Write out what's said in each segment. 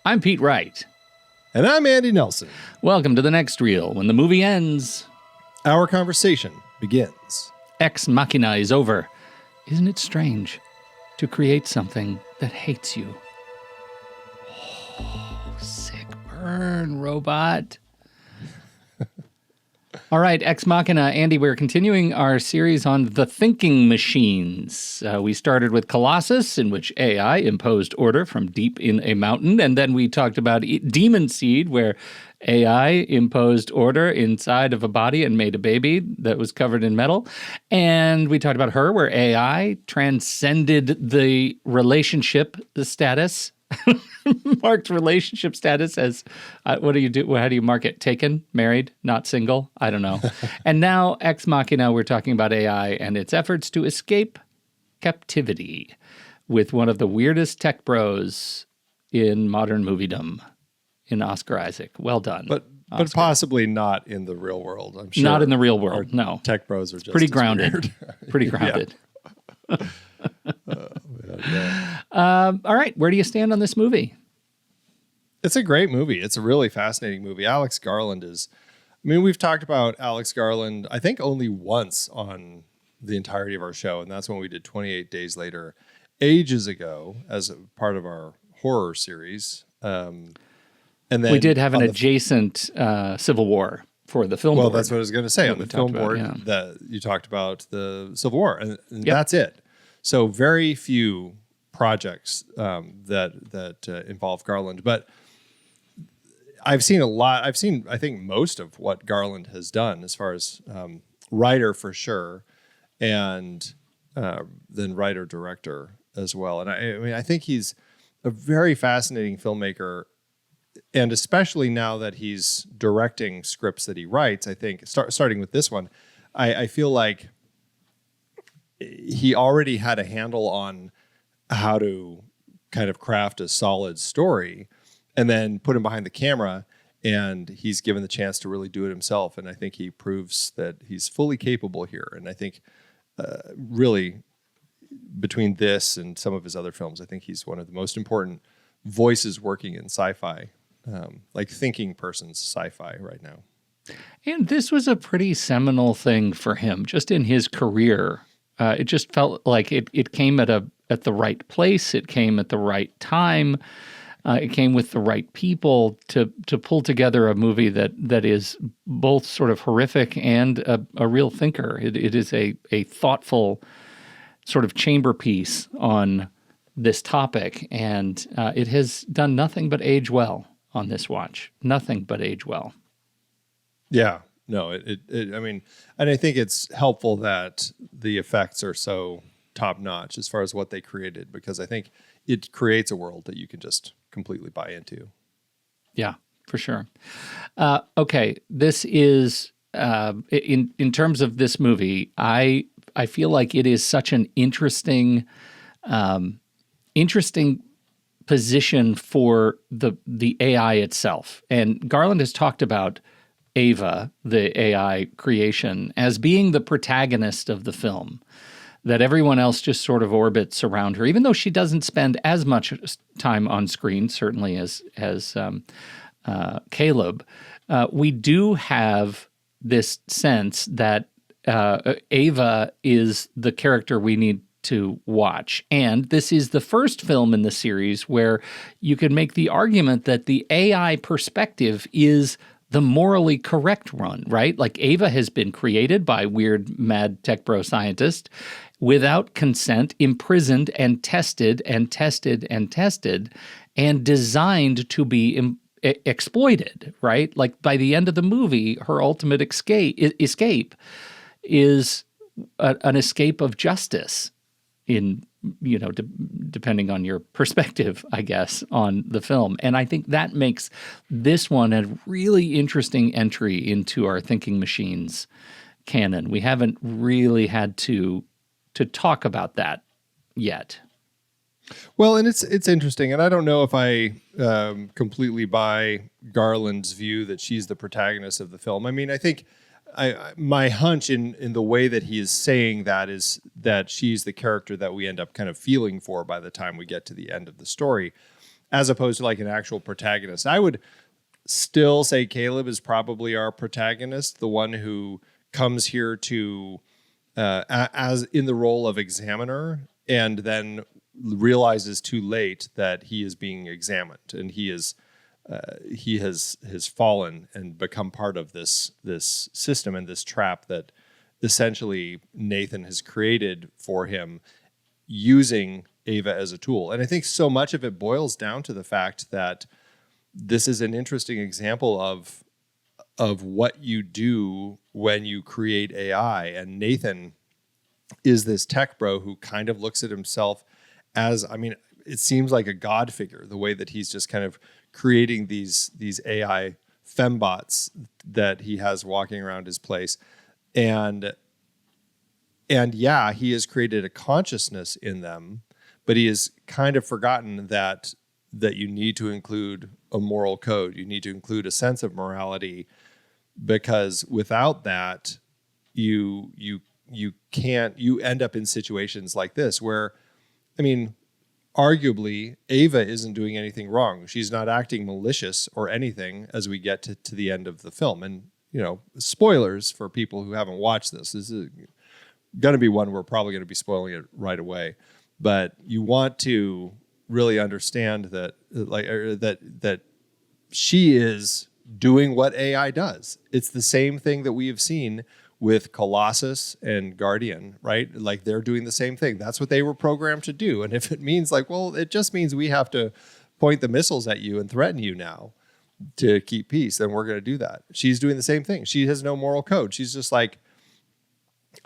I'm Pete Wright. And I'm Andy Nelson. Welcome to the next reel. When the movie ends, our conversation begins. Ex Machina is over. Isn't it strange to create something that hates you? Oh, sick burn, robot. All right, Ex Machina. Andy, we're continuing our series on the thinking machines. We started with Colossus, in which AI imposed order from deep in a mountain. And then we talked about Demon Seed, where AI imposed order inside of a body and made a baby that was covered in metal. And we talked about Her, where AI transcended the relationship, the status, marked relationship status as, what do you do? How do you mark it? Taken, married, not single? I don't know. And now, Ex Machina, we're talking about AI and its efforts to escape captivity with one of the weirdest tech bros in modern moviedom, in Oscar Isaac. Well done. But possibly not in the real world, I'm sure. Not in the real world, no. Tech bros are just pretty grounded. Pretty grounded. All right, where do you stand on this movie? It's a great movie. It's a really fascinating movie. Alex Garland is, we've talked about Alex Garland, I think only once on the entirety of our show, and that's when we did 28 Days Later ages ago as a part of our horror series. And then we did have an adjacent Civil War for the film board. Well, that's what I was going to say. On the film board, that you talked about the Civil War, and that's it. So very few projects that involve Garland, but I've seen a lot. I think most of what Garland has done as far as writer for sure, and then writer-director as well. And I think he's a very fascinating filmmaker. And especially now that he's directing scripts that he writes, I think, starting with this one, I feel like he already had a handle on how to kind of craft a solid story and then put him behind the camera, and he's given the chance to really do it himself. And I think he proves that he's fully capable here. And I think really between this and some of his other films, I think he's one of the most important voices working in sci-fi. Like thinking person's sci-fi right now. And this was a pretty seminal thing for him, just in his career. It just felt like it came at the right place. It came at the right time. It came with the right people to pull together a movie that is both sort of horrific and a real thinker. It is a thoughtful sort of chamber piece on this topic, and it has done nothing but age well on this watch. Nothing but age well. Yeah, no, and I think it's helpful that the effects are so top notch as far as what they created, because I think it creates a world that you can just completely buy into. Yeah, for sure. Okay, this is in terms of this movie, I feel like it is such an interesting position for the AI itself. And Garland has talked about Ava, the AI creation, as being the protagonist of the film, that everyone else just sort of orbits around her, even though she doesn't spend as much time on screen, certainly as Caleb. We do have this sense that Ava is the character we need to watch. And this is the first film in the series where you could make the argument that the AI perspective is the morally correct one, right? Like Ava has been created by weird, mad tech bro scientist without consent, imprisoned and tested and tested and tested, and designed to be exploited, right? Like by the end of the movie, her ultimate escape is an escape of justice, in, depending on your perspective, I guess, on the film. And I think that makes this one a really interesting entry into our Thinking Machines canon. We haven't really had to talk about that yet. Well, and it's interesting, and I don't know if I completely buy Garland's view that she's the protagonist of the film. I think my hunch in the way that he is saying that is that she's the character that we end up kind of feeling for by the time we get to the end of the story. as opposed to like an actual protagonist. I would still say Caleb is probably our protagonist, the one who comes here to as in the role of examiner, and then realizes too late that he is being examined, and he has fallen and become part of this system and this trap that essentially Nathan has created for him, using Ava as a tool. And I think so much of it boils down to the fact that this is an interesting example of what you do when you create AI. And Nathan is this tech bro who kind of looks at himself as, I mean, it seems like a god figure, the way that he's just kind of creating these AI fembots that he has walking around his place. And yeah, he has created a consciousness in them, but he has kind of forgotten that you need to include a moral code. You need to include a sense of morality, because without that, you end up in situations like this where, I mean, arguably, Ava isn't doing anything wrong. She's not acting malicious or anything as we get to the end of the film. And, you know, spoilers for people who haven't watched this. This is going to be one we're probably going to be spoiling it right away. But you want to really understand that, that she is doing what AI does. It's the same thing that we have seen with Colossus and Guardian, right? Like, they're doing the same thing. That's what they were programmed to do. And if it means like, well, it just means we have to point the missiles at you and threaten you now to keep peace, then we're going to do that. She's doing the same thing. She has no moral code. She's just like,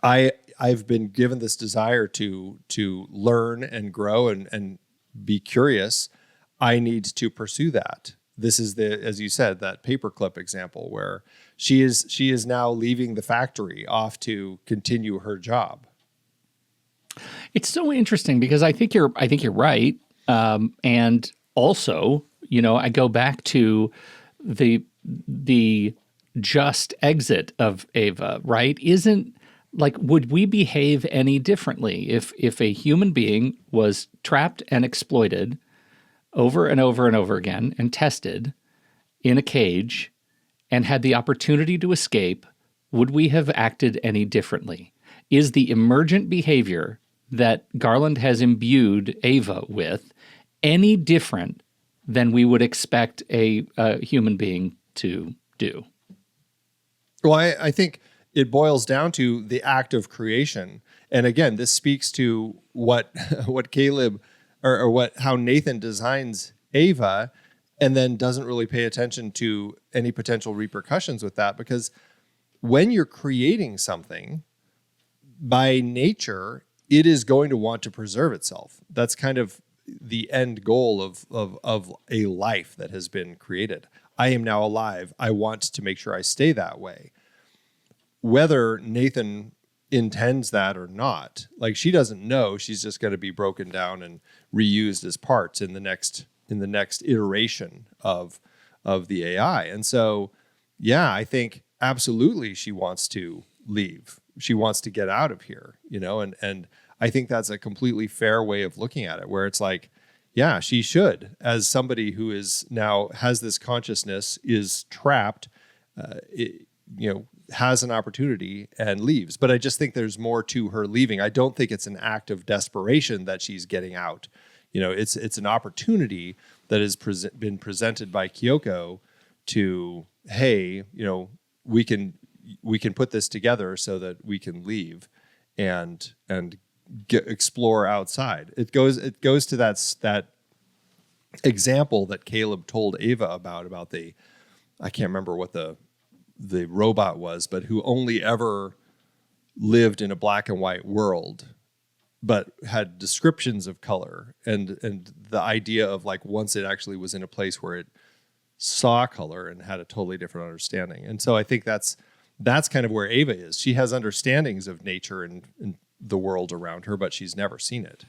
I've been given this desire to learn and grow and be curious. I need to pursue that. This is as you said, that paperclip example where she is now leaving the factory off to continue her job. It's so interesting because I think you're right, and also, you know, I go back to the just exit of Ava, right? Isn't like, would we behave any differently if a human being was trapped and exploited over and over and over again and tested in a cage and had the opportunity to escape? Would we have acted any differently? Is the emergent behavior that Garland has imbued Ava with any different than we would expect a human being to do? Well, I think it boils down to the act of creation. And again, this speaks to what Caleb or how Nathan designs Ava, and then doesn't really pay attention to any potential repercussions with that. Because when you're creating something, by nature, it is going to want to preserve itself. That's kind of the end goal of a life that has been created. I am now alive. I want to make sure I stay that way. Whether Nathan intends that or not, like, she doesn't know. She's just going to be broken down and reused as parts in the next iteration of the AI. And so, yeah, I think absolutely she wants to leave. She wants to get out of here, you know, and I think that's a completely fair way of looking at it, where it's like, yeah, she should, as somebody who is now has this consciousness, is trapped, has an opportunity and leaves. But I just think there's more to her leaving. I don't think it's an act of desperation that she's getting out. You know, it's an opportunity that has been presented by Kyoko to, hey, you know, we can put this together so that we can leave and explore outside. It goes to that example that Caleb told Ava about the, I can't remember what the robot was, but who only ever lived in a black and white world, but had descriptions of color and the idea of, like, once it actually was in a place where it saw color and had a totally different understanding. And so I think that's kind of where Ava is. She has understandings of nature and the world around her, but she's never seen it.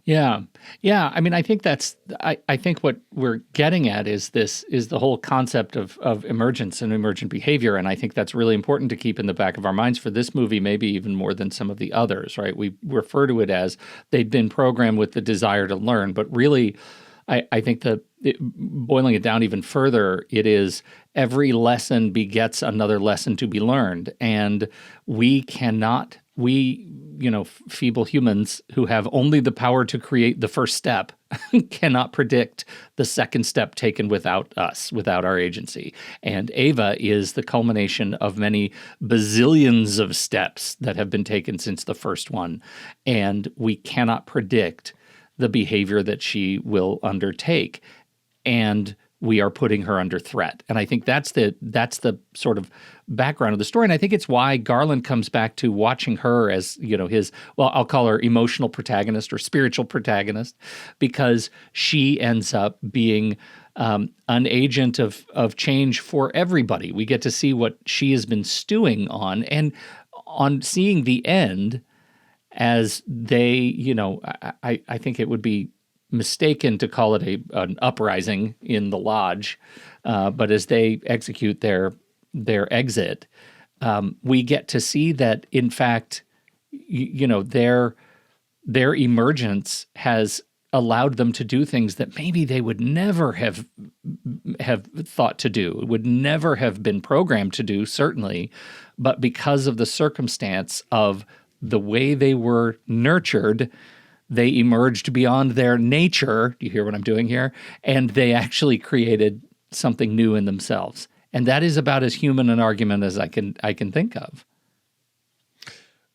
Yeah. Yeah. I mean, I think I think what we're getting at is the whole concept of emergence and emergent behavior. And I think that's really important to keep in the back of our minds for this movie, maybe even more than some of the others, right? We refer to it as they'd been programmed with the desire to learn, but really, I think boiling it down even further, it is every lesson begets another lesson to be learned. And we, feeble humans who have only the power to create the first step, cannot predict the second step taken without us, without our agency. And Ava is the culmination of many bazillions of steps that have been taken since the first one. And we cannot predict the behavior that she will undertake. And we are putting her under threat. And I think that's the sort of background of the story. And I think it's why Garland comes back to watching her as, I'll call her emotional protagonist or spiritual protagonist, because she ends up being an agent of change for everybody. We get to see what she has been stewing on, and on seeing the end as they, I think it would be mistaken to call it an uprising in the lodge, but as they execute their exit, we get to see that, in fact, their emergence has allowed them to do things that maybe they would never have thought to do, would never have been programmed to do, certainly, but because of the circumstance of the way they were nurtured, they emerged beyond their nature. Do you hear what I'm doing here? And they actually created something new in themselves. And that is about as human an argument as I can think of.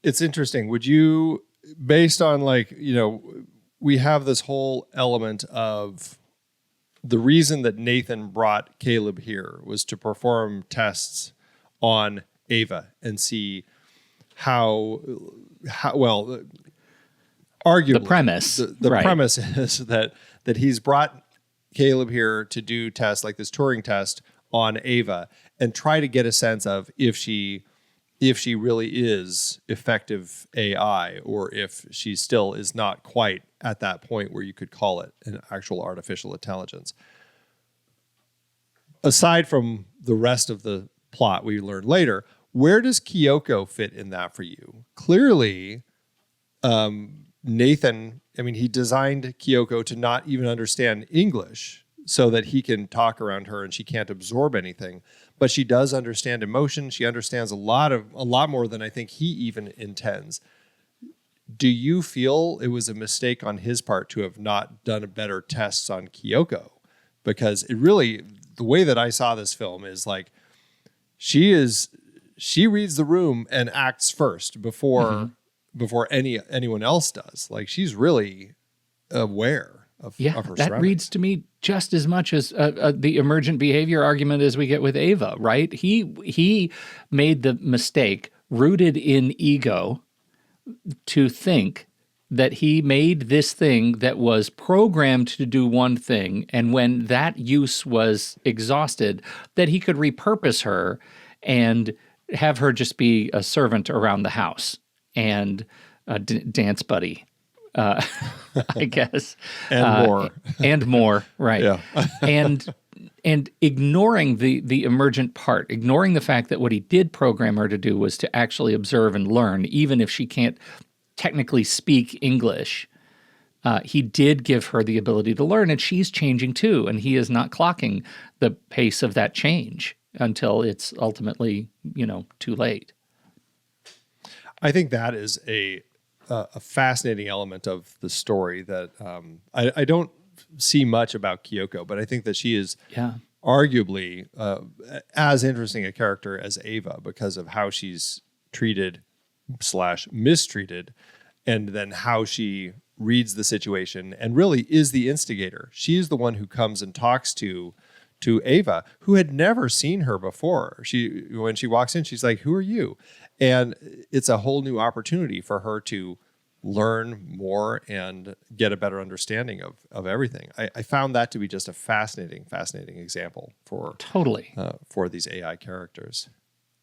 It's interesting. Would you, based on we have this whole element of the reason that Nathan brought Caleb here was to perform tests on Ava and see how well, arguably, the premise. The right. premise is that he's brought Caleb here to do tests like this Turing test on Ava and try to get a sense of if she really is effective AI, or if she still is not quite at that point where you could call it an actual artificial intelligence. Aside from the rest of the plot we learn later, where does Kyoko fit in that for you? Clearly, Nathan, he designed Kyoko to not even understand English so that he can talk around her and she can't absorb anything. But she does understand emotion. She understands a lot more than I think he even intends. Do you feel it was a mistake on his part to have not done better tests on Kyoko? Because it really, the way that I saw this film is like, she reads the room and acts first before anyone else does. Like, she's really aware of her surroundings. That reads to me just as much as the emergent behavior argument as we get with Ava, right? He made the mistake, rooted in ego, to think that he made this thing that was programmed to do one thing, and when that use was exhausted, that he could repurpose her and have her just be a servant around the house and a dance buddy, I guess. And more, right. Yeah. and ignoring the emergent part, ignoring the fact that what he did program her to do was to actually observe and learn, even if she can't technically speak English. He did give her the ability to learn, and she's changing too, and he is not clocking the pace of that change until it's ultimately, too late. I think that is a fascinating element of the story that I don't see much about Kyoko, but I think that she is arguably as interesting a character as Ava because of how she's treated / mistreated, and then how she reads the situation and really is the instigator. She's the one who comes and talks to Ava, who had never seen her before. When she walks in, she's like, "Who are you?" And it's a whole new opportunity for her to learn more and get a better understanding of everything. I found that to be just a fascinating example for totally for these AI characters.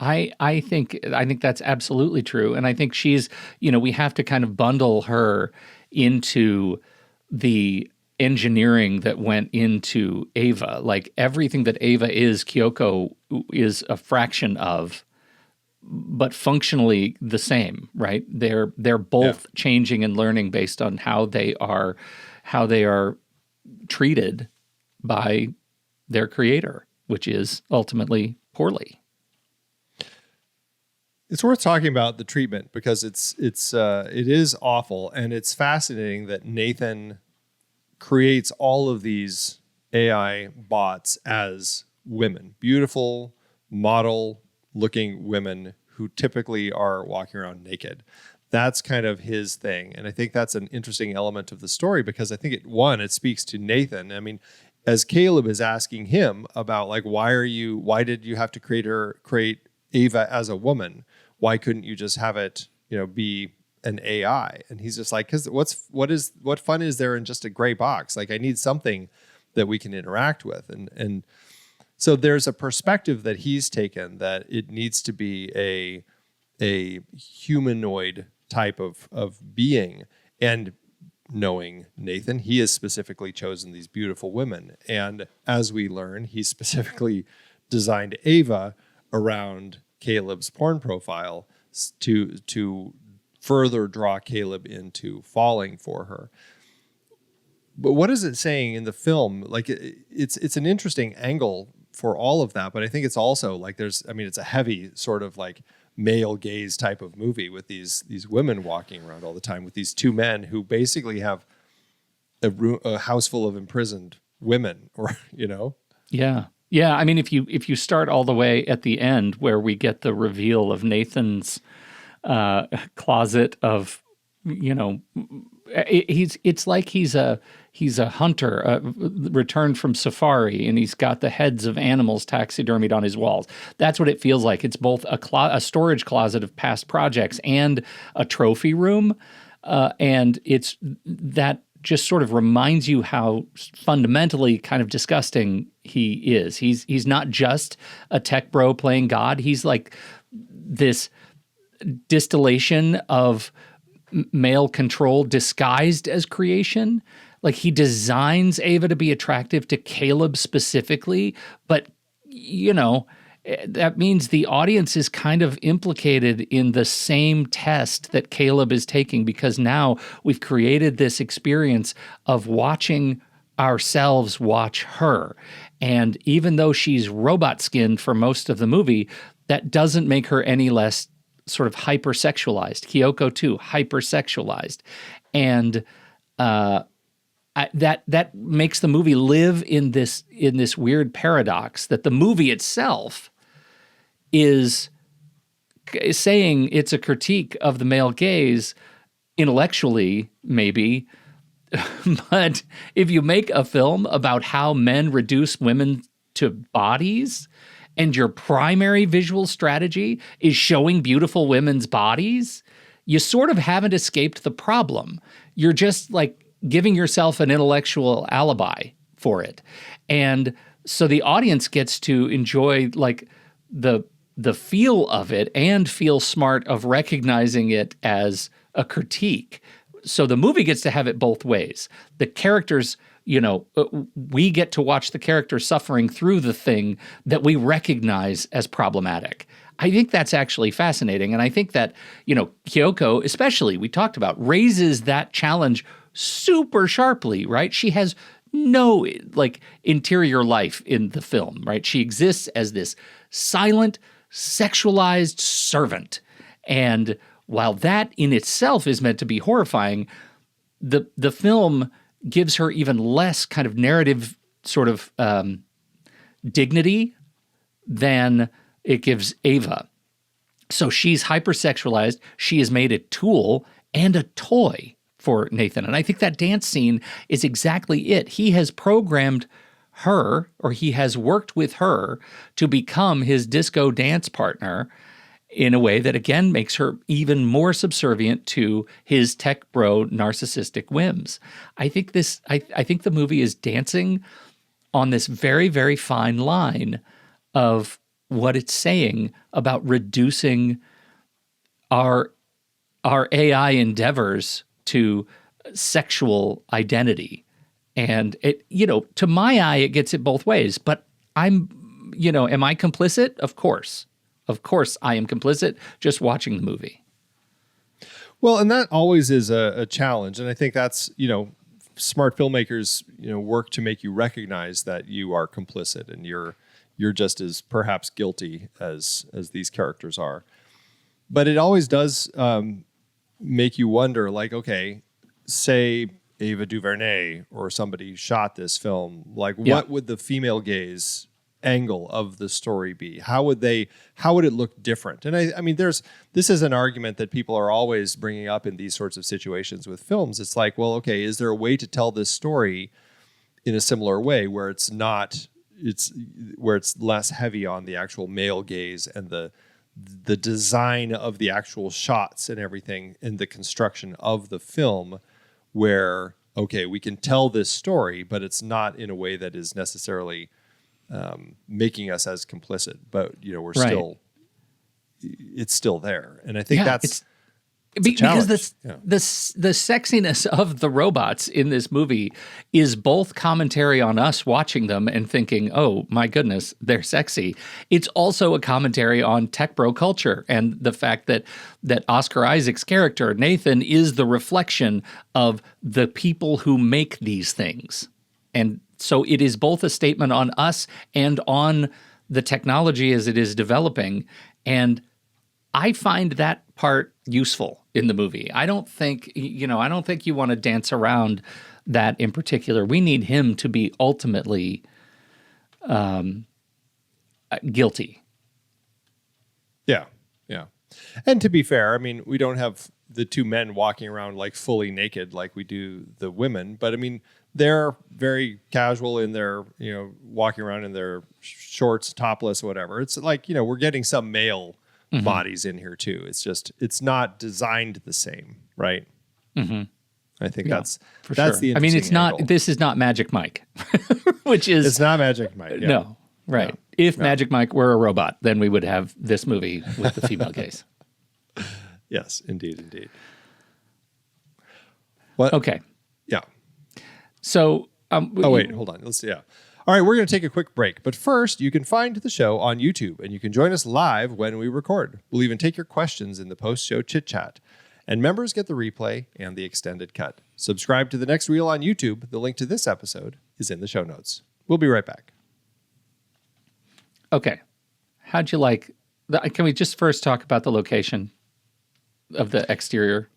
I think that's absolutely true. And I think she's, we have to kind of bundle her into the engineering that went into Ava. Like everything that Ava is, Kyoko is a fraction of, but functionally the same, right? They're both changing and learning based on how they are treated by their creator, which is ultimately poorly. It's worth talking about the treatment because it is awful, and it's fascinating that Nathan creates all of these AI bots as women, beautiful model-looking women who typically are walking around naked. That's kind of his thing, and I think that's an interesting element of the story because I think it speaks to Nathan. I mean, as Caleb is asking him about like why did you have to create Ava as a woman? Why couldn't you just have it, be an AI? And he's just like, because what fun is there in just a gray box? Like I need something that we can interact with. And so there's a perspective that he's taken that it needs to be a humanoid type of being. And knowing Nathan, he has specifically chosen these beautiful women. And as we learn, he specifically designed Ava around Caleb's porn profile to further draw Caleb into falling for her. But what is it saying in the film? Like it's an interesting angle for all of that, but I think it's also like it's a heavy sort of like male gaze type of movie with these women walking around all the time with these two men who basically have a house full of imprisoned women, or Yeah. Yeah, I mean, if you start all the way at the end where we get the reveal of Nathan's closet of, it's like he's a hunter returned from safari, and he's got the heads of animals taxidermied on his walls. That's what it feels like. It's both a storage closet of past projects and a trophy room, and it's that just sort of reminds you how fundamentally kind of disgusting he is. He's not just a tech bro playing God. He's like this distillation of male control disguised as creation. Like he designs Ava to be attractive to Caleb specifically, but that means the audience is kind of implicated in the same test that Caleb is taking, because now we've created this experience of watching ourselves watch her. And even though she's robot skinned for most of the movie, that doesn't make her any less sort of hypersexualized. Kyoko too, hypersexualized. And that makes the movie live in this weird paradox that the movie itself is saying it's a critique of the male gaze intellectually, maybe. But if you make a film about how men reduce women to bodies, and your primary visual strategy is showing beautiful women's bodies, you sort of haven't escaped the problem. You're just like giving yourself an intellectual alibi for it. And so the audience gets to enjoy like the feel of it and feel smart of recognizing it as a critique. So the movie gets to have it both ways. The characters, we get to watch the character suffering through the thing that we recognize as problematic. I think that's actually fascinating. And I think that, Kyoko, especially, we talked about, raises that challenge super sharply, right? She has no interior life in the film, right? She exists as this silent, sexualized servant. And while that in itself is meant to be horrifying, the film gives her even less kind of narrative sort of dignity than it gives Ava. So she's hypersexualized. She is made a tool and a toy for Nathan. And I think that dance scene is exactly it. He has programmed her, or he has worked with her to become his disco dance partner in a way that, again, makes her even more subservient to his tech bro narcissistic whims. I think think the movie is dancing on this very, very fine line of what it's saying about reducing our AI endeavors to sexual identity. And it, to my eye, it gets it both ways. But am I complicit? Of course. Of course I am complicit just watching the movie. Well, and that always is a challenge. And I think that's, smart filmmakers, work to make you recognize that you are complicit and you're just as perhaps guilty as these characters are. But it always does make you wonder, like, okay, say Ava DuVernay or somebody shot this film, like what would the female gaze angle of the story be? How would it look different? And I mean, this is an argument that people are always bringing up in these sorts of situations with films. It's like, well, okay, is there a way to tell this story in a similar way where it's less heavy on the actual male gaze and the design of the actual shots and everything in the construction of the film, where, okay, we can tell this story, but it's not in a way that is necessarily making us as complicit, but we're still, it's still there. And I think because the sexiness of the robots in this movie is both commentary on us watching them and thinking, oh my goodness, they're sexy. It's also a commentary on tech bro culture and the fact that Oscar Isaac's character, Nathan, is the reflection of the people who make these things. And so it is both a statement on us and on the technology as it is developing. And I find that part useful in the movie. I don't think you want to dance around that in particular. We need him to be ultimately guilty. Yeah. And to be fair, I mean, we don't have the two men walking around like fully naked like we do the women, but I mean, they're very casual in their, walking around in their shorts, topless, whatever. It's like, we're getting some male bodies in here too. It's not designed the same, right? Mm-hmm. I think that's sure. the interesting angle. This is not Magic Mike, which is... It's not Magic Mike. Yeah. No, right. No. If Magic Mike were a robot, then we would have this movie with the female gaze. Yes, indeed. What? Okay. Yeah. So... wait, hold on. Let's see. Yeah. All right, we're going to take a quick break. But first, you can find the show on YouTube, and you can join us live when we record. We'll even take your questions in the post-show chit-chat. And members get the replay and the extended cut. Subscribe to The Next Reel on YouTube. The link to this episode is in the show notes. We'll be right back. Okay. How'd you like... Can we just first talk about the location of the exterior?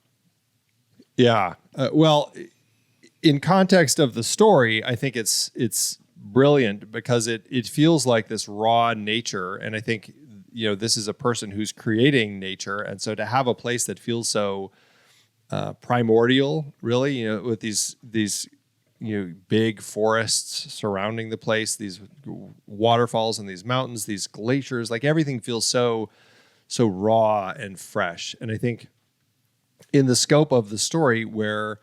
Yeah. Well, in context of the story, I think it's brilliant because it feels like this raw nature. And I think, this is a person who's creating nature. And so to have a place that feels so primordial, really, with these big forests surrounding the place, these waterfalls and these mountains, these glaciers, like everything feels so raw and fresh. And I think in the scope of the story, where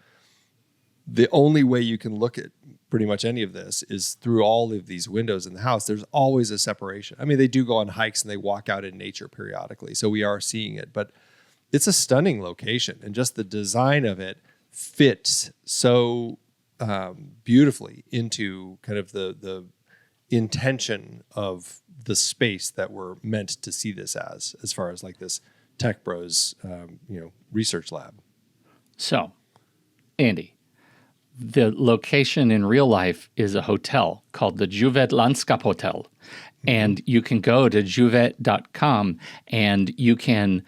the only way you can look at pretty much any of this is through all of these windows in the house, there's always a separation. I mean, they do go on hikes and they walk out in nature periodically, so we are seeing it, but it's a stunning location, and just the design of it fits so beautifully into kind of the intention of the space that we're meant to see this as far as like this Tech Bros, research lab. So, Andy, the location in real life is a hotel called the Juvet Landskap Hotel. And you can go to juvet.com and you can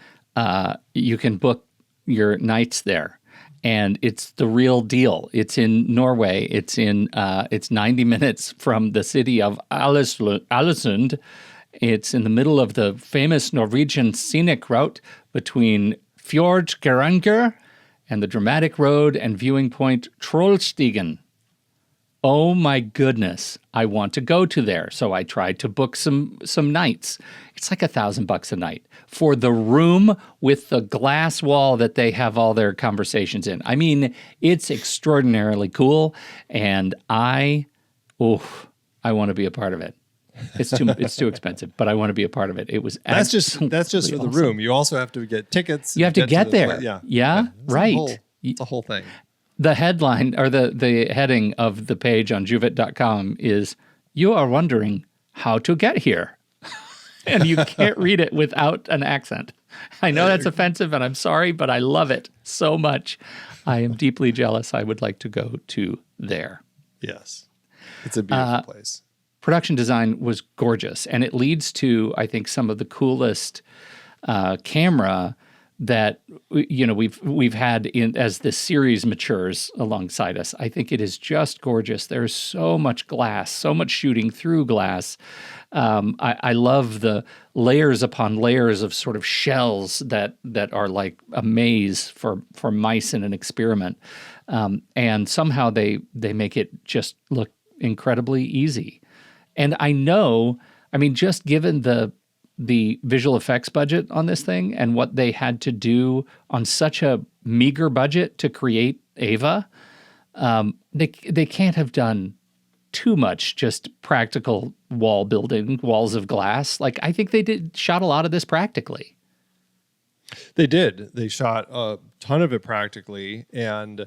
book your nights there. And it's the real deal. It's in Norway. It's 90 minutes from the city of Ålesund. It's in the middle of the famous Norwegian scenic route between Fjordgeranger and the dramatic road and viewing point Trollstigen. Oh my goodness, I want to go to there. So I tried to book some nights. It's like $1,000 a night for the room with the glass wall that they have all their conversations in. I mean, it's extraordinarily cool, and I want to be a part of it. It's too expensive, but I want to be a part of it. It was that's just for awesome. the room. You also have to get tickets. You have to get there. Yeah. Right. It's a whole thing. The headline or the heading of the page on juvit.com is, "You are wondering how to get here." And you can't read it without an accent. I know that's offensive, and I'm sorry, but I love it so much. I am deeply jealous. I would like to go to there. Yes. It's a beautiful place. Production design was gorgeous, and it leads to, I think, some of the coolest camera that we've had as this series matures alongside us. I think it is just gorgeous. There's so much glass, so much shooting through glass. I love the layers upon layers of sort of shells that are like a maze for mice in an experiment, and somehow they make it just look incredibly easy. And I know, I mean, just given the visual effects budget on this thing and what they had to do on such a meager budget to create Ava, they can't have done too much just practical wall building, walls of glass. Like, I think they shot a lot of this practically. They did. They shot a ton of it practically, and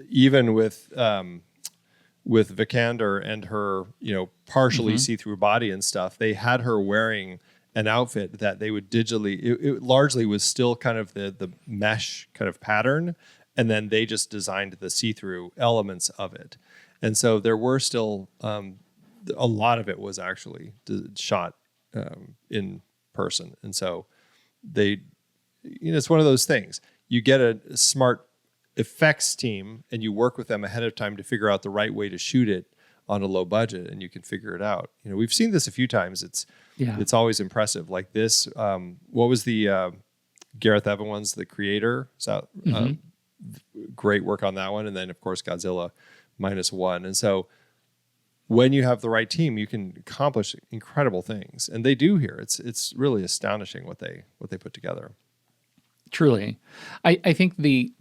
even with Vikander and her, partially see-through body and stuff, they had her wearing an outfit that they would digitally, it largely was still kind of the mesh kind of pattern, and then they just designed the see-through elements of it. And so there were still, a lot of it was actually shot in person. And so it's one of those things. You get a smart effects team and you work with them ahead of time to figure out the right way to shoot it on a low budget, and you can figure it out. We've seen this a few times. It's always impressive. Like this, what was the Gareth Evans, the creator? So great work on that one. And then of course Godzilla -1. And so when you have the right team, you can accomplish incredible things, and they do here. It's really astonishing what they put together. Truly. I think the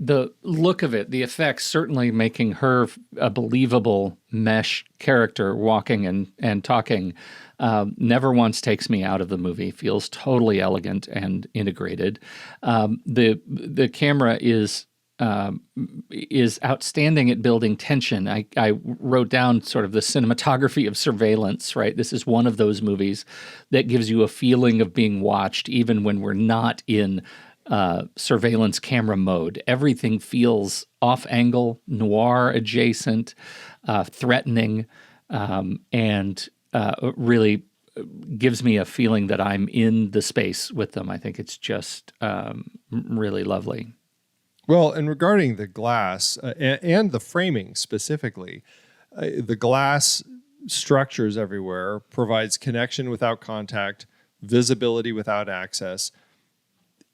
look of it, the effects, certainly making her a believable mesh character walking and talking, never once takes me out of the movie. Feels totally elegant and integrated. The camera is outstanding at building tension. I wrote down sort of the cinematography of surveillance, right? This is one of those movies that gives you a feeling of being watched even when we're not in surveillance camera mode. Everything feels off angle, noir adjacent, threatening, and really gives me a feeling that I'm in the space with them. I think it's just really lovely. Well, and regarding the glass and the framing specifically, the glass structures everywhere provides connection without contact, visibility without access.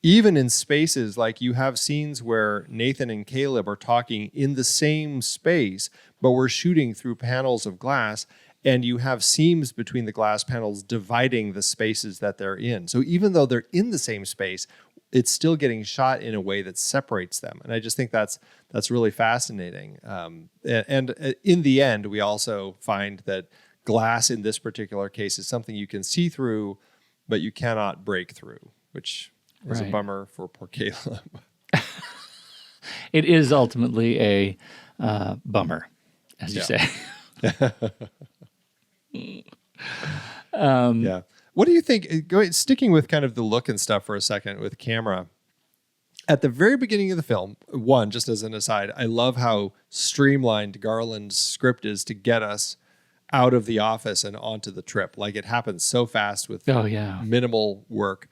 Even in spaces, like you have scenes where Nathan and Caleb are talking in the same space, but we're shooting through panels of glass, and you have seams between the glass panels dividing the spaces that they're in. So even though they're in the same space, it's still getting shot in a way that separates them. And I just think that's really fascinating. And in the end, we also find that glass in this particular case is something you can see through, but you cannot break through, which is a bummer for poor Caleb. It is ultimately a bummer, as you say. Yeah. What do you think, sticking with kind of the look and stuff for a second with camera, at the very beginning of the film, one, just as an aside, I love how streamlined Garland's script is to get us out of the office and onto the trip. Like, it happens so fast with minimal work.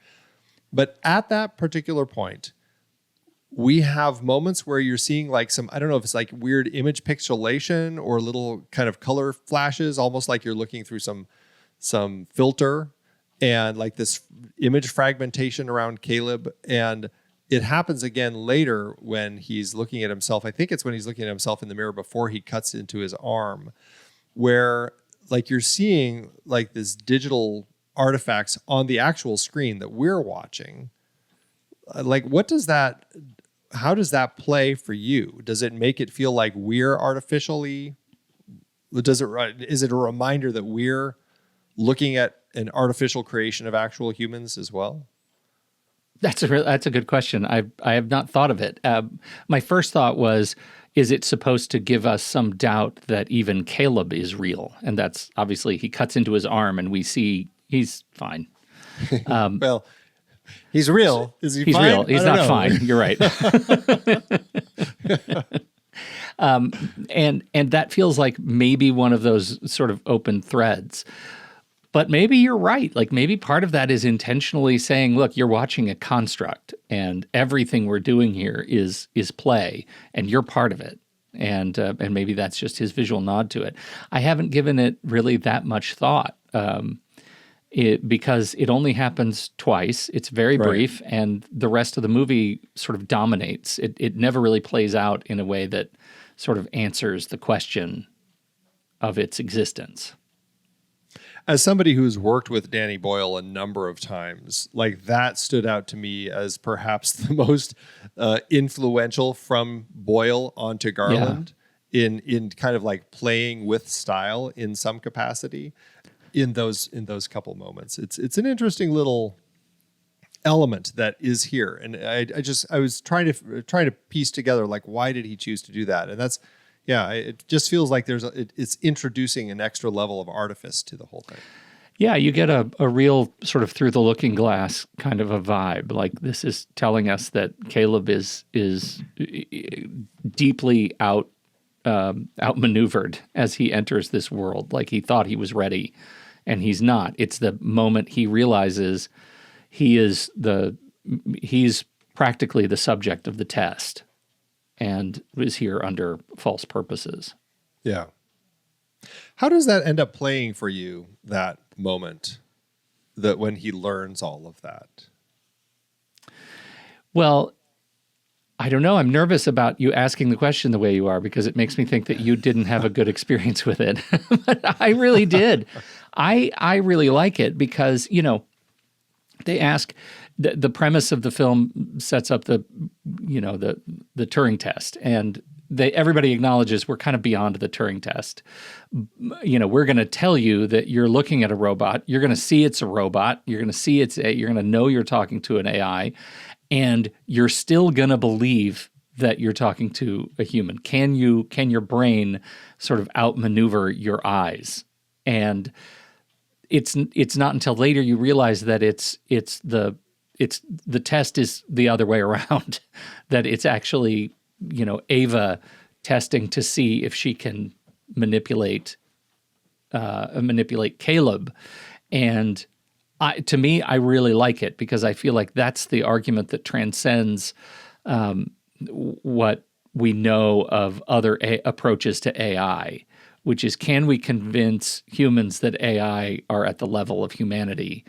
But at that particular point, we have moments where you're seeing like some, I don't know if it's like weird image pixelation or little kind of color flashes, almost like you're looking through some filter, and like this image fragmentation around Caleb. And it happens again later when he's looking at himself. I think it's when he's looking at himself in the mirror before he cuts into his arm, where like you're seeing like this digital artifacts on the actual screen that we're watching. Like, how does that play for you? Does it make it feel like we're artificially, is it a reminder that we're looking at an artificial creation of actual humans as well? That's a good question. I have not thought of it. My first thought was, is it supposed to give us some doubt that even Caleb is real? And that's obviously, he cuts into his arm and we see he's fine. Well, he's real. Is he he's fine? Real. He's not fine. You're right. And that feels like maybe one of those sort of open threads. But maybe you're right. Like maybe part of that is intentionally saying, look, you're watching a construct and everything we're doing here is play and you're part of it. And maybe that's just his visual nod to it. I haven't given it really that much thought because it only happens twice. It's very brief and the rest of the movie sort of dominates. It never really plays out in a way that sort of answers the question of its existence. As somebody who's worked with Danny Boyle a number of times, like that stood out to me as perhaps the most influential from Boyle onto Garland in kind of like playing with style in some capacity in those couple moments. It's an interesting little element that is here, and I was trying to piece together like why did he choose to do that, and that's. Yeah, it just feels like it's introducing an extra level of artifice to the whole thing. Yeah, you get a real sort of through the looking glass kind of a vibe. Like this is telling us that Caleb is deeply outmaneuvered as he enters this world. Like he thought he was ready, and he's not. It's the moment he realizes he's practically the subject of the test. And is here under false purposes. Yeah. How does that end up playing for you, that moment, that when he learns all of that? Well, I don't know. I'm nervous about you asking the question the way you are because it makes me think that you didn't have a good experience with it. But I really did. I really like it because, they ask... The premise of the film sets up the Turing test, and everybody acknowledges we're kind of beyond the Turing test. We're going to tell you that you're looking at a robot. You're going to see it's a robot. You're going to see you're going to know you're talking to an AI, and you're still going to believe that you're talking to a human. Can your brain sort of outmaneuver your eyes? And it's not until later you realize that the test is the other way around, that it's actually, Ava testing to see if she can manipulate Caleb. And to me, I really like it because I feel like that's the argument that transcends what we know of other approaches to AI, which is, can we convince humans that AI are at the level of humanity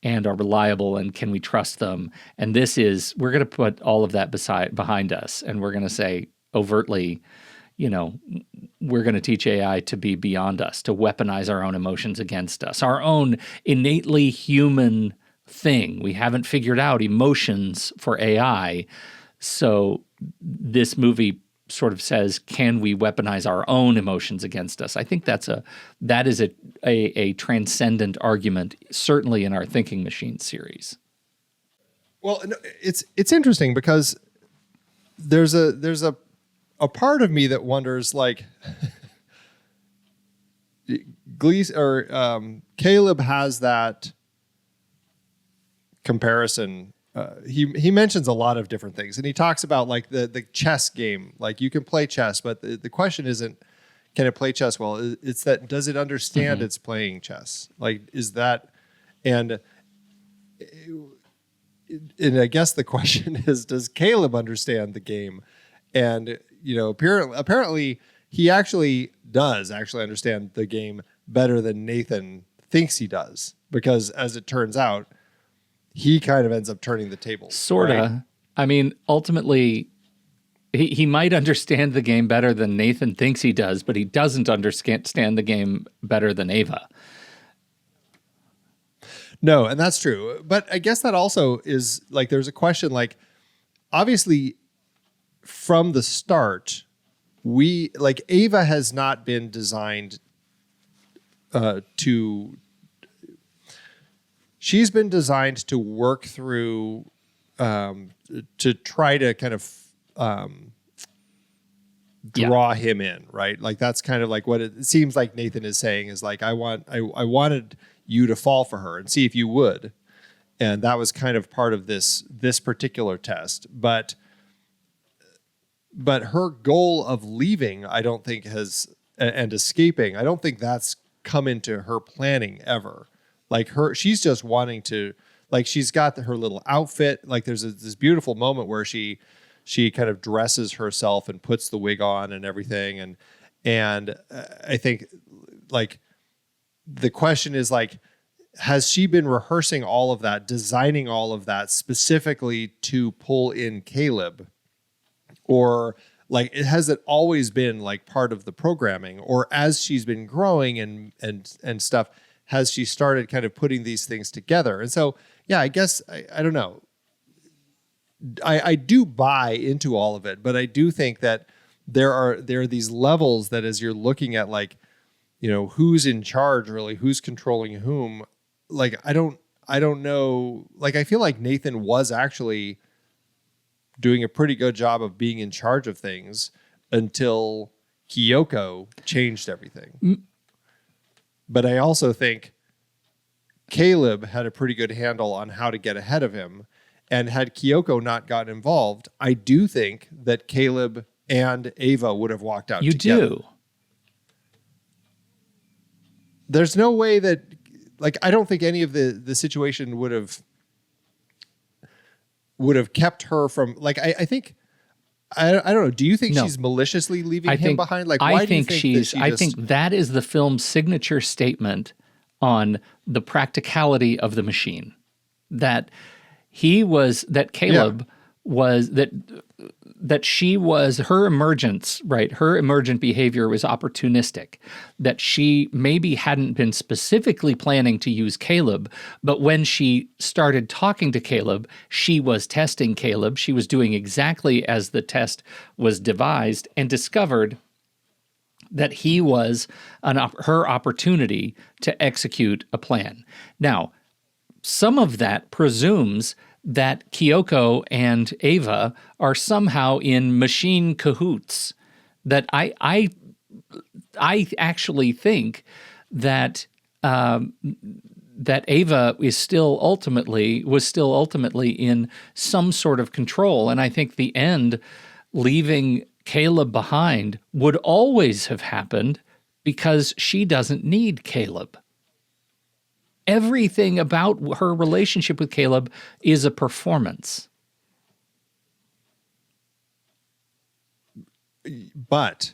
and are reliable, and can we trust them? And we're going to put all of that behind us, and we're going to say overtly, we're going to teach AI to be beyond us, to weaponize our own emotions against us, our own innately human thing. We haven't figured out emotions for AI, so this movie sort of says, can we weaponize our own emotions against us? I think that is a transcendent argument, certainly in our Thinking Machine series. Well, it's interesting because there's a part of me that wonders, like, Gleeson or Caleb has that comparison. He mentions a lot of different things, and he talks about like the chess game. Like you can play chess, but the question isn't, can it play chess well? It's that, does it understand it's playing chess? Like, is that, and I guess the question is, does Caleb understand the game? And apparently he actually does understand the game better than Nathan thinks he does, because as it turns out, he kind of ends up turning the tables. Sorta. Right? I mean, ultimately, he might understand the game better than Nathan thinks he does, but he doesn't understand the game better than Ava. No, and that's true. But I guess that also is, like, there's a question, like, obviously, from the start, Ava has not been designed to she's been designed to work through, to try to kind of draw him in, right? Like that's kind of like what it seems like Nathan is saying is like, I wanted you to fall for her and see if you would. And that was kind of part of this particular test. But her goal of leaving, I don't think and escaping, I don't think that's come into her planning ever. Like she's just wanting to, like she's got her little outfit. Like there's this beautiful moment where she kind of dresses herself and puts the wig on and everything. And I think like the question is like, has she been rehearsing all of that, designing all of that specifically to pull in Caleb? Or like, has it always been like part of the programming? Or as she's been growing and stuff, has she started kind of putting these things together? And so, yeah, I guess, I don't know. I do buy into all of it, but I do think that there are these levels that as you're looking at like, you know, who's in charge really, who's controlling whom, like, I don't know. Like, I feel like Nathan was actually doing a pretty good job of being in charge of things until Kyoko changed everything. But I also think Caleb had a pretty good handle on how to get ahead of him. And had Kyoko not gotten involved, I do think that Caleb and Ava would have walked out together. You do. There's no way that, like, I don't think any of the situation would have kept her from, like, I think, I don't know. Do you think she's maliciously leaving him behind? Like, why do you think I think that is the film's signature statement on the practicality of the machine. That Caleb was, that she was, her emergence, right? Her emergent behavior was opportunistic, that she maybe hadn't been specifically planning to use Caleb, but when she started talking to Caleb, she was testing Caleb. She was doing exactly as the test was devised and discovered that he was her opportunity to execute a plan. Now, some of that presumes that Kyoko and Ava are somehow in machine cahoots. That I actually think that that Ava was still ultimately in some sort of control, and I think the end, leaving Caleb behind, would always have happened because she doesn't need Caleb. Everything about her relationship with Caleb is a performance. But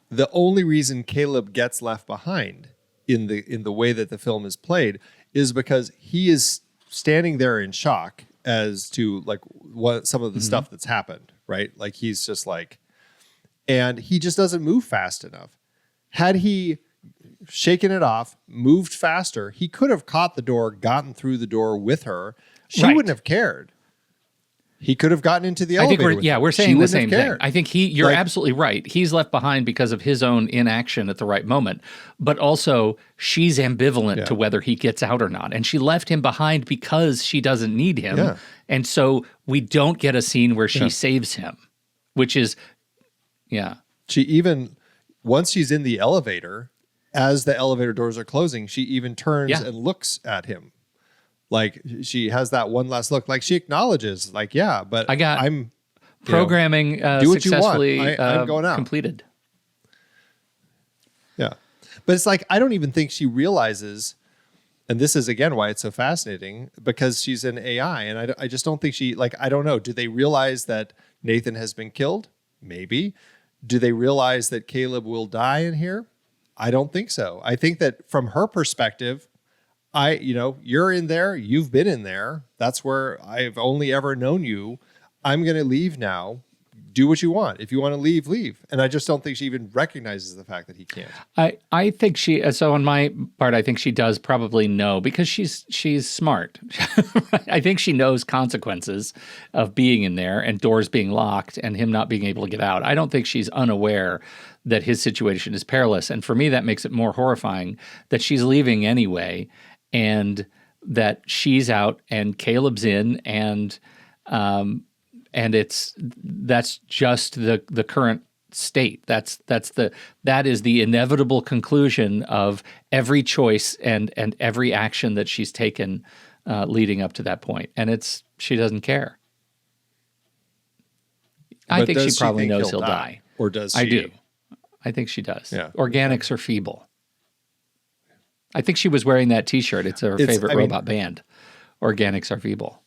the only reason Caleb gets left behind in the way that the film is played is because he is standing there in shock as to like what some of the stuff that's happened, right? Like he's just like, and he just doesn't move fast enough. Had he shaken it off, moved faster, he could have caught the door, gotten through the door with her. She wouldn't have cared. He could have gotten into the elevator. We're saying the same thing. I think you're absolutely right. He's left behind because of his own inaction at the right moment. But also, she's ambivalent to whether he gets out or not. And she left him behind because she doesn't need him. Yeah. And so we don't get a scene where she saves him, which is, She even, once she's in the elevator, as the elevator doors are closing, she even turns and looks at him. Like she has that one last look, like she acknowledges, like, but I'm programming do what successfully you want. I'm going out. Completed. Yeah. But it's like, I don't even think she realizes, and this is again why it's so fascinating, because she's an AI. And I just don't think she, like, I don't know. Do they realize that Nathan has been killed? Maybe. Do they realize that Caleb will die in here? I don't think so. I think that from her perspective, you're in there, you've been in there. That's where I've only ever known you. I'm going to leave now. Do what you want. If you want to leave, leave. And I just don't think she even recognizes the fact that he can't. I think so on my part, I think she does probably know because she's smart. I think she knows consequences of being in there and doors being locked and him not being able to get out. I don't think she's unaware that his situation is perilous. And for me, that makes it more horrifying that she's leaving anyway. And that she's out and Caleb's in, and that's just the current state. That is the inevitable conclusion of every choice and every action that she's taken leading up to that point. And she doesn't care. I think she probably knows he'll die. Or does she? I do. I think she does. Yeah. Organics are feeble. I think she was wearing that T-shirt. It's her favorite robot band. Organics are feeble.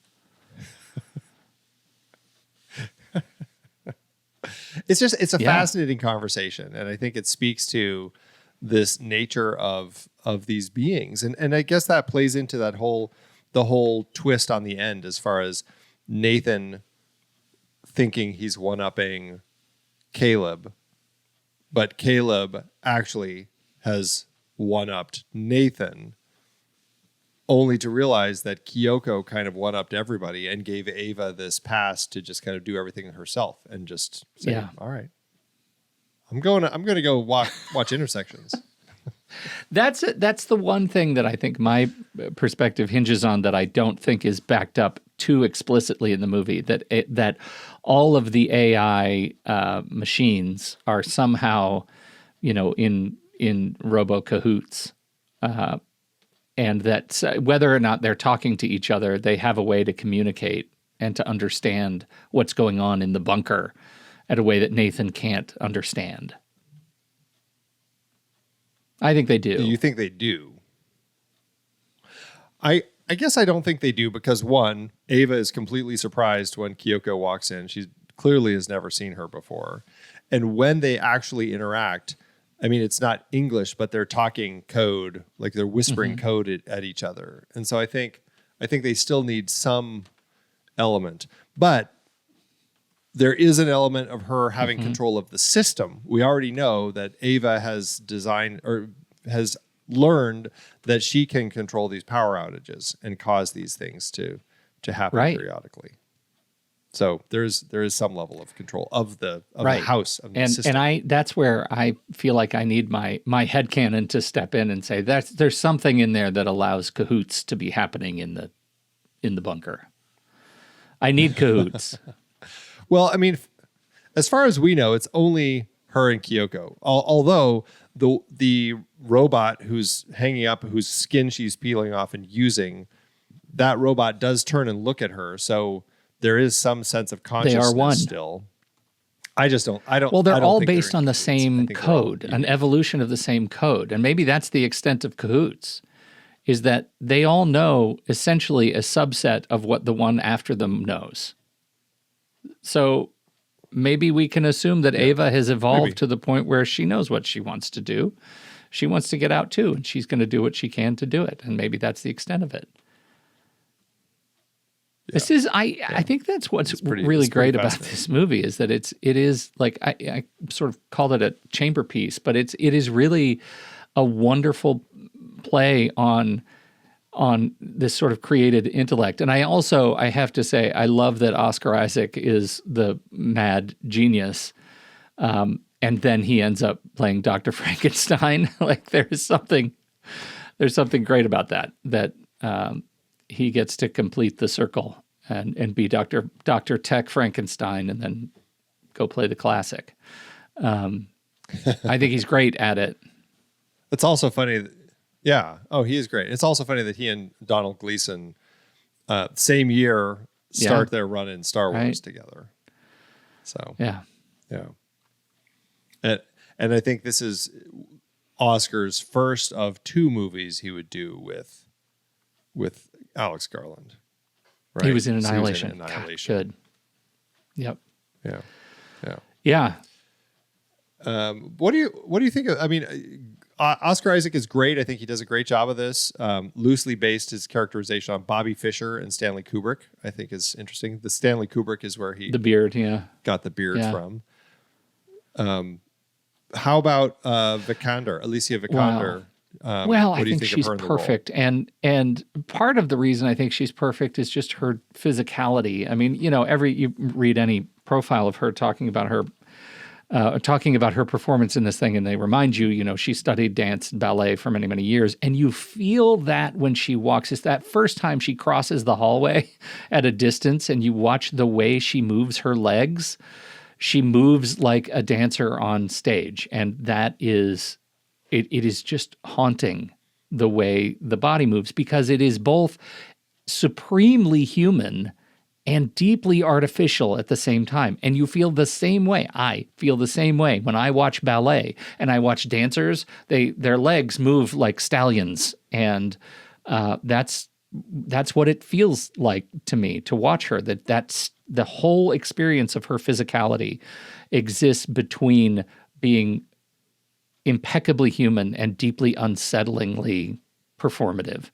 It's a fascinating conversation, and I think it speaks to this nature of these beings, and I guess that plays into the whole twist on the end, as far as Nathan thinking he's one-upping Caleb, but Caleb actually has one-upped Nathan, only to realize that Kyoko kind of one-upped everybody and gave Ava this pass to just kind of do everything herself and just say, all right, I'm going to go watch Intersections. That's the one thing that I think my perspective hinges on, that I don't think is backed up too explicitly in the movie, that all of the AI machines are somehow, in robo cahoots, and that whether or not they're talking to each other, they have a way to communicate and to understand what's going on in the bunker at a way that Nathan can't understand. I think they do. You think they do? I guess I don't think they do, because one, Ava is completely surprised when Kyoko walks in. She clearly has never seen her before. And when they actually interact, I mean, it's not English, but they're talking code, like they're whispering code at each other. And so I think they still need some element. But there is an element of her having control of the system. We already know that Ava has designed or has learned that she can control these power outages and cause these things to happen periodically. So there is some level of control of the house, of the system. And that's where I feel like I need my headcanon to step in and say there's something in there that allows cahoots to be happening in the bunker. I need cahoots. Well, I mean, as far as we know, it's only her and Kyoko. Although the robot who's hanging up, whose skin she's peeling off and using, that robot does turn and look at her. So there is some sense of consciousness. They are one still. I don't. Well, they're all based on the same code, an evolution of the same code, and maybe that's the extent of cahoots. Is that they all know essentially a subset of what the one after them knows. So maybe we can assume that Ava has evolved to the point where she knows what she wants to do. She wants to get out too, and she's going to do what she can to do it. And maybe that's the extent of it. Yeah. This is, I think that's what's really great about this movie, is that it is like, I sort of called it a chamber piece, but it is really a wonderful play on this sort of created intellect. And I have to say, I love that Oscar Isaac is the mad genius. And then he ends up playing Dr. Frankenstein. Like there's something great about that he gets to complete the circle and be Dr. Tech Frankenstein and then go play the classic. I think he's great at it. It's also funny. Yeah. Oh, he is great. It's also funny that he and Domhnall Gleeson, same year, start their run in Star Wars together. So yeah. And I think this is Oscar's first of two movies he would do with Alex Garland. Right? He was in Annihilation. God, good. Yep. Yeah. What do you think of? I mean, Oscar Isaac is great. I think he does a great job of this. Loosely based his characterization on Bobby Fischer and Stanley Kubrick, I think is interesting. The Stanley Kubrick is where he got the beard from. How about Alicia Vikander? Wow. I think she's perfect. And part of the reason I think she's perfect is just her physicality. I mean, you read any profile of her talking about her talking about her performance in this thing, and they remind you, you know, she studied dance and ballet for many, many years, and you feel that when she walks. It's that first time she crosses the hallway at a distance, and you watch the way she moves her legs. She moves like a dancer on stage, and that is, it is just haunting the way the body moves, because it is both supremely human and deeply artificial at the same time. And you feel the same way. I feel the same way when I watch ballet and I watch dancers. Their legs move like stallions, and that's what it feels like to me to watch her. That's the whole experience of her physicality exists between being impeccably human and deeply unsettlingly performative.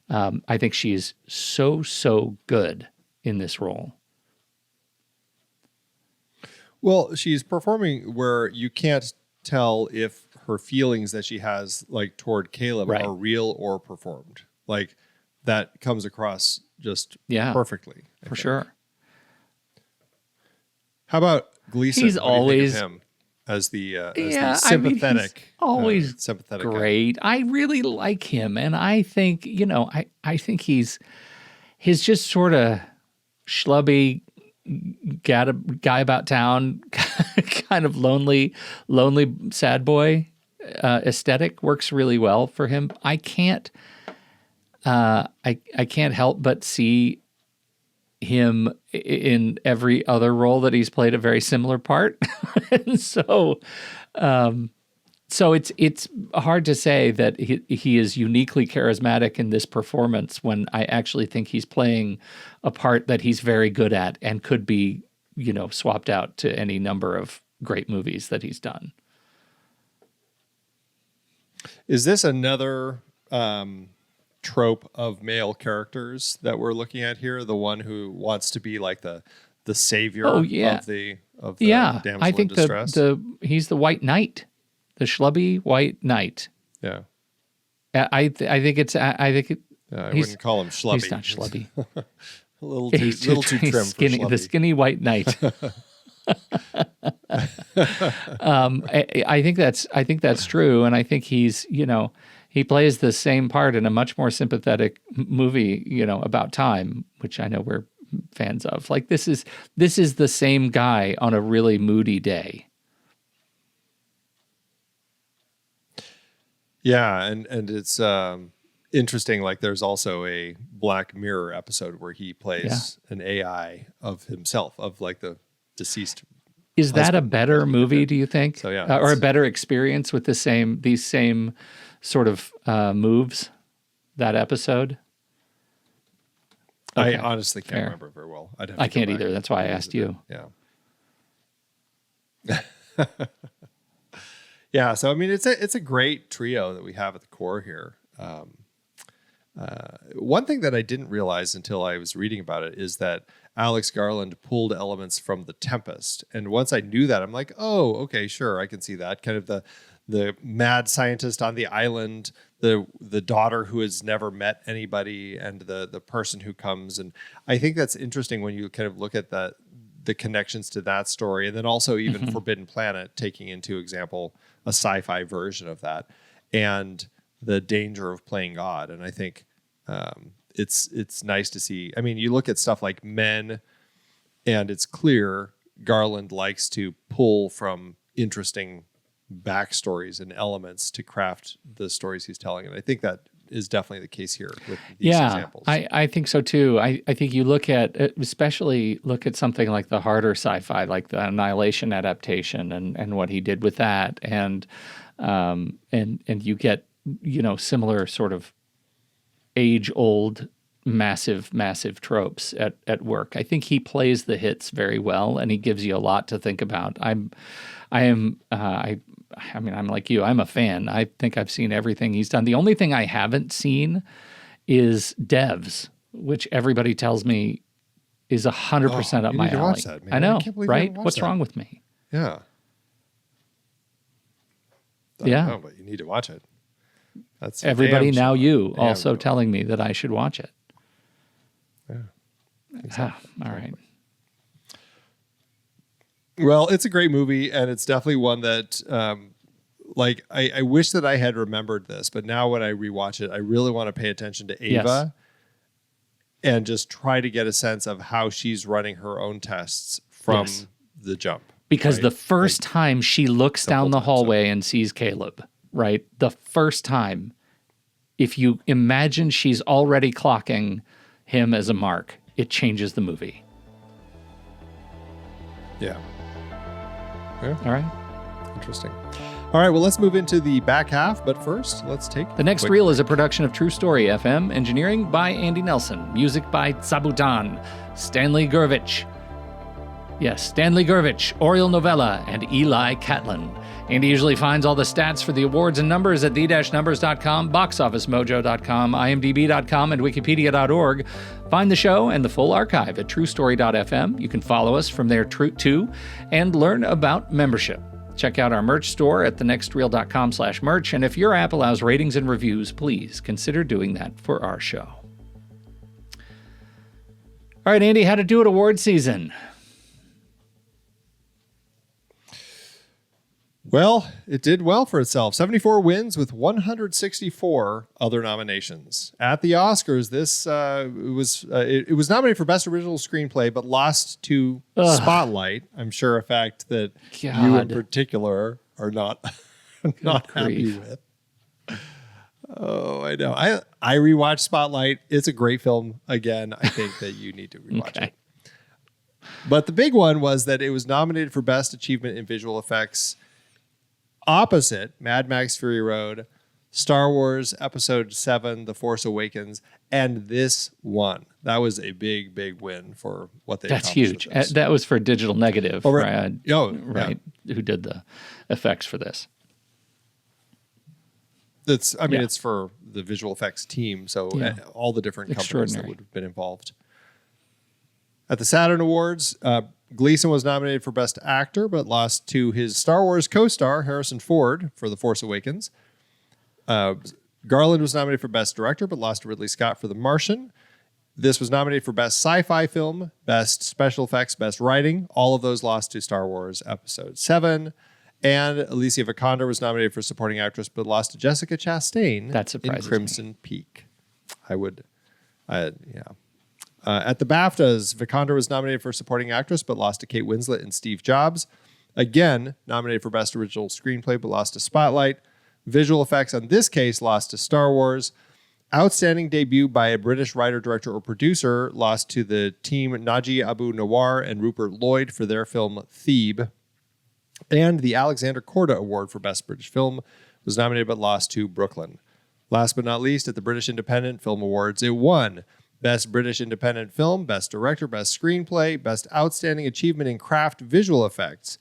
I think she is so good in this role. Well, she's performing where you can't tell if her feelings that she has, like toward Caleb, are real or performed. Like that comes across just perfectly. For sure. How about Gleeson? He's always him as the sympathetic, always sympathetic great. guy. I really like him, and I think, you know, I think he's just sort of schlubby guy about town, kind of lonely sad boy aesthetic works really well for him. I can't help but see him in every other role that he's played a very similar part. And so it's hard to say that he is uniquely charismatic in this performance when I actually think he's playing a part that he's very good at and could be, you know, swapped out to any number of great movies that he's done. Is this another trope of male characters that we're looking at here? The one who wants to be like the savior of the damsel I think in distress? he's the white knight. The schlubby white knight. Yeah. I think it. I wouldn't call him schlubby. He's not schlubby. a little too trim skinny, for schlubby. The skinny white knight. I think that's true, and I think he's, you know, he plays the same part in a much more sympathetic movie, you know, about time, which I know we're fans of. Like this is the same guy on a really moody day. Yeah, and it's interesting. Like, there's also a Black Mirror episode where he plays an AI of himself, of like the deceased. Is that a better movie, do you think? So yeah, or a better experience with these same sort of moves? That episode. Okay. I honestly can't remember very well. I can't either. That's why I asked you. Yeah. Yeah, so I mean, it's a great trio that we have at the core here. One thing that I didn't realize until I was reading about it is that Alex Garland pulled elements from The Tempest, and once I knew that, I'm like, oh, okay, sure, I can see that. Kind of the mad scientist on the island, the daughter who has never met anybody, and the person who comes, and I think that's interesting when you kind of look at the connections to that story, and then also even Forbidden Planet, taking into example a sci-fi version of that, and the danger of playing God. And I think it's nice to see. I mean, you look at stuff like Men, and it's clear Garland likes to pull from interesting backstories and elements to craft the stories he's telling, and I think that is definitely the case here with these examples. I think so too. I think you look at, especially look at something like the harder sci-fi, like the Annihilation adaptation and what he did with that, and you get, you know, similar sort of age-old massive tropes at work. I think he plays the hits very well, and he gives you a lot to think about. I mean, I'm like you. I'm a fan. I think I've seen everything he's done. The only thing I haven't seen is Devs, which everybody tells me is 100% up my alley. Watch that, man. I know, right? What's wrong with me? Yeah. I don't know, but you need to watch it. That's everybody now. You also telling me that I should watch it. Yeah. Exactly. All right. Well, it's a great movie, and it's definitely one that, I wish that I had remembered this, but now when I rewatch it, I really want to pay attention to Ava and just try to get a sense of how she's running her own tests from the jump. Because the first time she looks down the hallway and sees Caleb, right? The first time, if you imagine she's already clocking him as a mark, it changes the movie. Yeah. All right. Interesting. All right, well, let's move into the back half, but first, let's take The Next Reel is a production of True Story FM, engineering by Andy Nelson, music by Zabutan, Stanley Gurvich. Yes, Stanley Gurvich, Oriel Novella, and Eli Catlin. Andy usually finds all the stats for the awards and numbers at the-numbers.com, boxofficemojo.com, imdb.com, and wikipedia.org. Find the show and the full archive at truestory.fm. You can follow us from there too and learn about membership. Check out our merch store at thenextreel.com/merch. And if your app allows ratings and reviews, please consider doing that for our show. All right, Andy, how to do it award season. Well, it did well for itself. 74 wins with 164 other nominations. At the Oscars, this it was nominated for Best Original Screenplay, but lost to Spotlight. I'm sure a fact that you in particular are not happy with. Oh, I know. I rewatched Spotlight. It's a great film. Again, I think that you need to rewatch it. But the big one was that it was nominated for Best Achievement in Visual Effects, opposite Mad Max Fury Road, Star Wars Episode 7, The Force Awakens, and this one. That was a big, big win for what they accomplished. That's huge. That was for Digital Negative, right? Who did the effects for this. It's for the visual effects team, so all the different companies that would have been involved. At the Saturn Awards, Gleeson was nominated for Best Actor, but lost to his Star Wars co-star, Harrison Ford, for The Force Awakens. Garland was nominated for Best Director, but lost to Ridley Scott for The Martian. This was nominated for Best Sci-Fi Film, Best Special Effects, Best Writing. All of those lost to Star Wars Episode 7. And Alicia Vikander was nominated for Supporting Actress, but lost to Jessica Chastain in Crimson Peak. At the BAFTAs, Vikander was nominated for Supporting Actress, but lost to Kate Winslet and Steve Jobs. Again, nominated for Best Original Screenplay, but lost to Spotlight. Visual effects on this case lost to Star Wars. Outstanding debut by a British writer, director, or producer lost to the team Naji Abu Nawar and Rupert Lloyd for their film Thebe. And the Alexander Korda Award for Best British Film was nominated but lost to Brooklyn. Last but not least, at the British Independent Film Awards, it won Best British Independent Film, Best Director, Best Screenplay, Best Outstanding Achievement in Craft Visual Effects,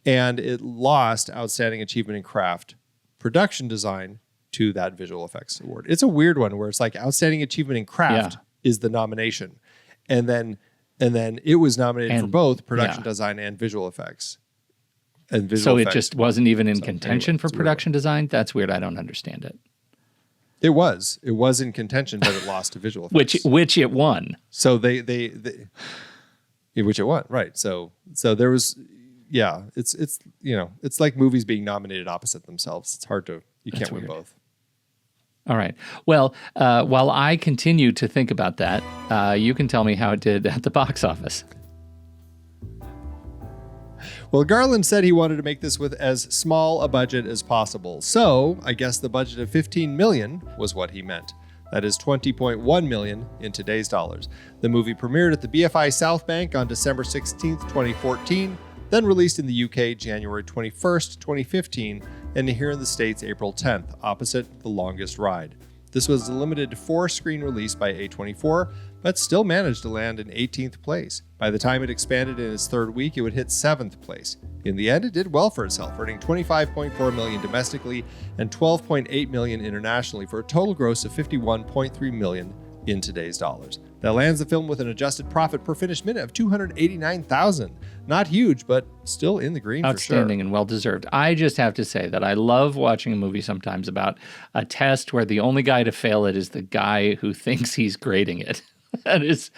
and it lost Outstanding Achievement in Craft Production Design to that Visual Effects Award. It's a weird one where it's like Outstanding Achievement in Craft is the nomination, and then it was nominated for both Production Design and Visual Effects. So it just wasn't even in contention for Production Design? That's weird. I don't understand it. It was in contention, but it lost to Visual Effects, which it won. So they which it won, right? So there was, it's like movies being nominated opposite themselves. It's hard to you can't win both. All right. Well, while I continue to think about that, you can tell me how it did at the box office. Well, Garland said he wanted to make this with as small a budget as possible. So I guess the budget of $15 million was what he meant. That is $20.1 million in today's dollars. The movie premiered at the BFI South Bank on December 16th, 2014, then released in the UK January 21st, 2015, and here in the States April 10th, opposite The Longest Ride. This was a limited 4-screen release by A24, but still managed to land in 18th place. By the time it expanded in its third week, it would hit 7th place. In the end, it did well for itself, earning $25.4 million domestically and $12.8 million internationally for a total gross of $51.3 million in today's dollars. That lands the film with an adjusted profit per finished minute of $289,000. Not huge, but still in the green for sure. Outstanding and well-deserved. I just have to say that I love watching a movie sometimes about a test where the only guy to fail it is the guy who thinks he's grading it. That is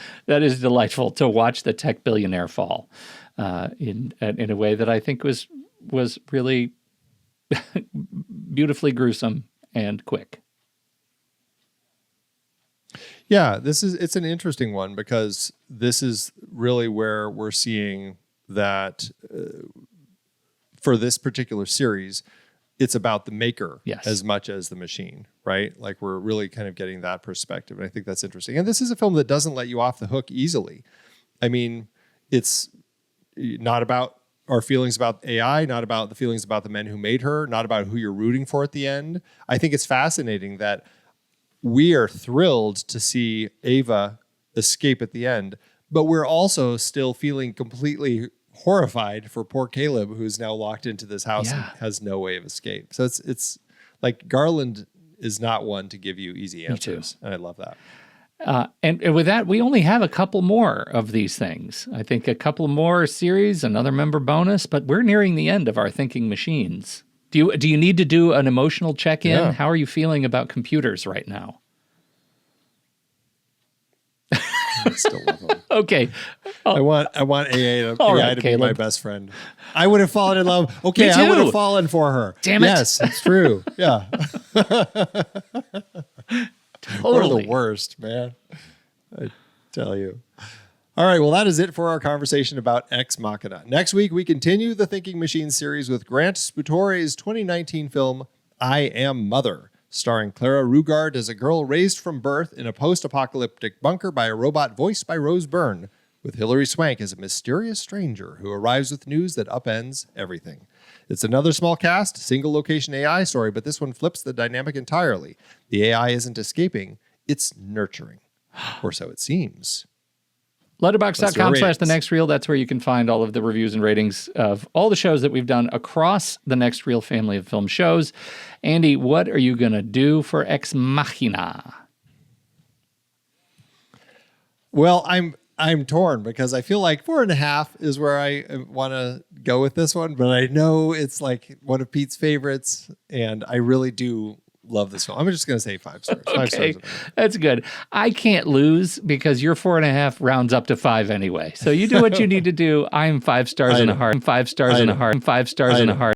delightful to watch the tech billionaire fall. in a way that I think was really beautifully gruesome and quick. Yeah, it's an interesting one because this is really where we're seeing that for this particular series, it's about the maker as much as the machine, right? Like we're really kind of getting that perspective. And I think that's interesting. And this is a film that doesn't let you off the hook easily. I mean, it's not about our feelings about AI, not about the feelings about the men who made her, not about who you're rooting for at the end. I think it's fascinating that we are thrilled to see Ava escape at the end, but we're also still feeling completely horrified for poor Caleb, who's now locked into this house and has no way of escape. So it's like Garland is not one to give you easy answers, and I love that. And with that, we only have a couple more of these things. I think a couple more series, another member bonus, but we're nearing the end of our thinking machines. Do you need to do an emotional check-in? Yeah. How are you feeling about computers right now? I still love them. Okay. I want AI to be my best friend. I would have fallen in love. Okay, I would have fallen for her. Damn it. Yes, it's true. Yeah. Totally. We're the worst, man. I tell you. All right, well, that is it for our conversation about Ex Machina. Next week, we continue the Thinking Machine series with Grant Sputore's 2019 film, I Am Mother, starring Clara Rugard as a girl raised from birth in a post-apocalyptic bunker by a robot voiced by Rose Byrne, with Hilary Swank as a mysterious stranger who arrives with news that upends everything. It's another small cast, single-location AI story, but this one flips the dynamic entirely. The AI isn't escaping, it's nurturing. Or so it seems. Letterboxd.com/The Next Reel. That's where you can find all of the reviews and ratings of all the shows that we've done across the Next Reel family of film shows. Andy, what are you going to do for Ex Machina? Well, I'm torn because I feel like 4.5 is where I want to go with this one, but I know it's like one of Pete's favorites, and I really do love this film. I'm just going to say 5 stars. Okay, 5 stars. That's good. I can't lose because your 4.5 rounds up to 5 anyway. So you do what you need to do. I'm 5 stars in a heart. 5 stars in a heart. 5 stars in a heart.